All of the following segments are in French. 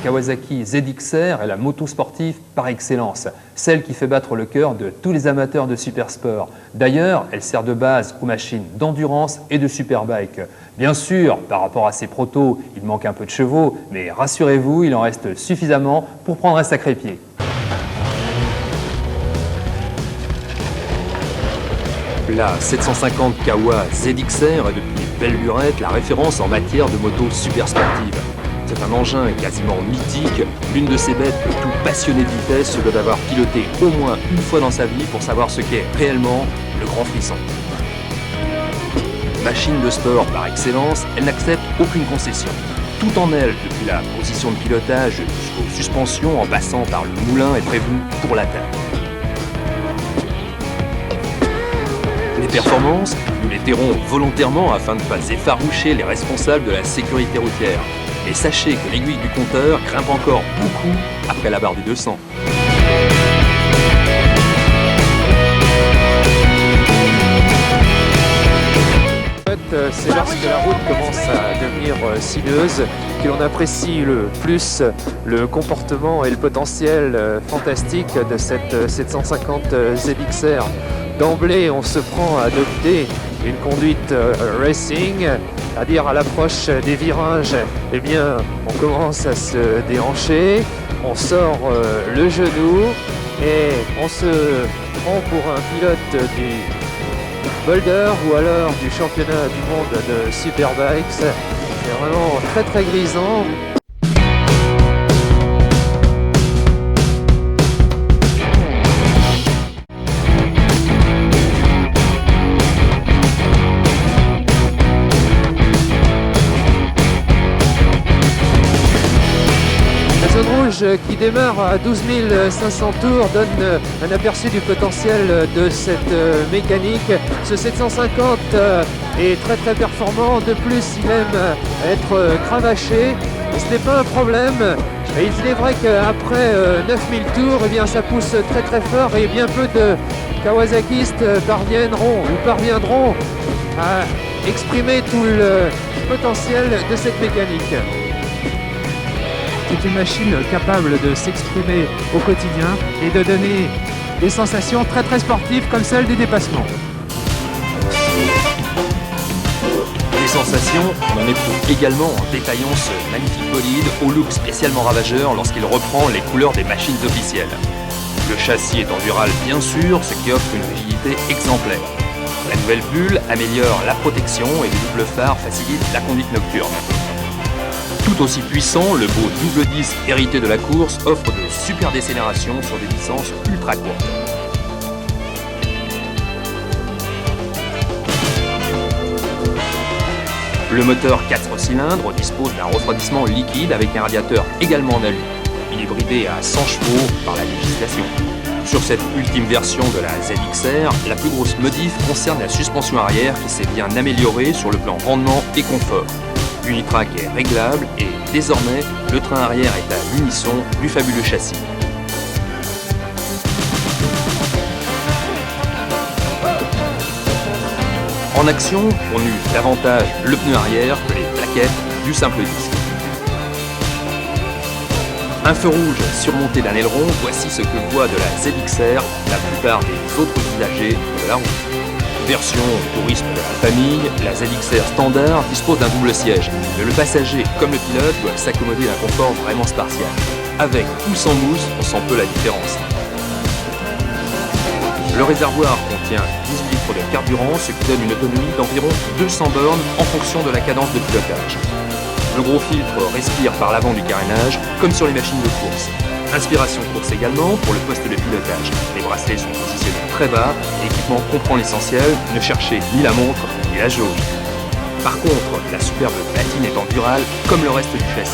Kawasaki ZX-R est la moto sportive par excellence, celle qui fait battre le cœur de tous les amateurs de supersport. D'ailleurs, elle sert de base aux machines d'endurance et de superbike. Bien sûr, par rapport à ses protos, il manque un peu de chevaux, mais rassurez-vous, il en reste suffisamment pour prendre un sacré pied. La 750 Kawa ZX-R est depuis belle lurette la référence en matière de moto super sportive. C'est un engin quasiment mythique, l'une de ces bêtes que tout passionné de vitesse se doit d'avoir piloté au moins une fois dans sa vie pour savoir ce qu'est réellement le grand frisson. Machine de sport par excellence, elle n'accepte aucune concession. Tout en elle, depuis la position de pilotage jusqu'aux suspensions en passant par le moulin, est prévu pour l'attaque. Les performances, nous les tairons volontairement afin de ne pas effaroucher les responsables de la sécurité routière. Et sachez que l'aiguille du compteur grimpe encore beaucoup après la barre des 200. C'est lorsque la route commence à devenir sinueuse que l'on apprécie le plus le comportement et le potentiel fantastique de cette 750 ZX-R. D'emblée, on se prend à adopter une conduite racing, c'est-à-dire à l'approche des virages, eh bien, on commence à se déhancher, on sort le genou et on se prend pour un pilote du Boulder ou alors du championnat du monde de Superbikes. C'est vraiment très très grisant. La zone rouge qui démarre à 12 500 tours donne un aperçu du potentiel de cette mécanique. Ce 750 est très très performant, de plus il aime être cravaché, et ce n'est pas un problème. Et il est vrai qu'après 9000 tours, eh bien, ça pousse très très fort et bien peu de Kawasakistes parviendront à exprimer tout le potentiel de cette mécanique. C'est une machine capable de s'exprimer au quotidien et de donner des sensations très très sportives comme celle des dépassements. Les sensations, on en éprouve également en détaillant ce magnifique bolide au look spécialement ravageur lorsqu'il reprend les couleurs des machines officielles. Le châssis est en dural bien sûr, ce qui offre une rigidité exemplaire. La nouvelle bulle améliore la protection et les doubles phares facilitent la conduite nocturne. Tout aussi puissant, le beau double disque hérité de la course offre de super décélérations sur des distances ultra courtes. Le moteur 4 cylindres dispose d'un refroidissement liquide avec un radiateur également en alu. Il est bridé à 100 chevaux par la législation. Sur cette ultime version de la ZX-R, la plus grosse modif concerne la suspension arrière qui s'est bien améliorée sur le plan rendement et confort. L'unitrack est réglable et désormais, le train arrière est à l'unisson du fabuleux châssis. En action, on eut davantage le pneu arrière que les plaquettes du simple disque. Un feu rouge surmonté d'un aileron, voici ce que voit de la ZX-R la plupart des autres usagers de la route. Version tourisme de la famille, la ZX-R standard dispose d'un double siège, mais le passager comme le pilote doivent s'accommoder d'un confort vraiment spartiate. Avec ou sans mousse, on sent peu la différence. Le réservoir contient 18 litres de carburant, ce qui donne une autonomie d'environ 200 bornes en fonction de la cadence de pilotage. Le gros filtre respire par l'avant du carénage, comme sur les machines de course. Inspiration course également pour le poste de pilotage. Les bracelets sont positionnés très bas, l'équipement comprend l'essentiel, ne cherchez ni la montre ni la jauge. Par contre, la superbe platine est en dural comme le reste du châssis.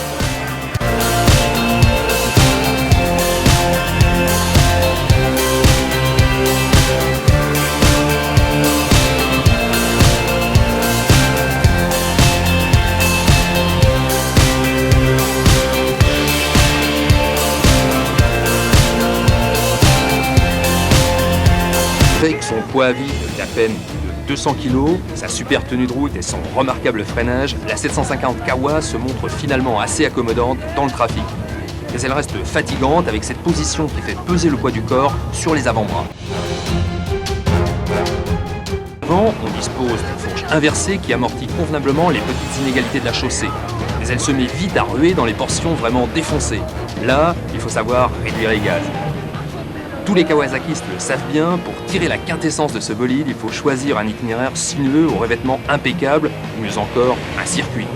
Avec son poids à vide d'à peine de 200 kg, sa super tenue de route et son remarquable freinage, la 750 Kawa se montre finalement assez accommodante dans le trafic. mais elle reste fatigante avec cette position qui fait peser le poids du corps sur les avant-bras. Avant, on dispose d'une fourche inversée qui amortit convenablement les petites inégalités de la chaussée, mais elle se met vite à ruer dans les portions vraiment défoncées. Là, il faut savoir réduire les gaz. Tous les Kawasakistes le savent bien, pour tirer la quintessence de ce bolide, il faut choisir un itinéraire sinueux au revêtement impeccable, ou mieux encore, un circuit.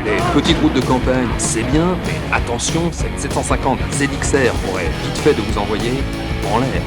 Les petites routes de campagne, c'est bien, mais attention, cette 750 ZXR pourrait vite fait de vous envoyer en l'air.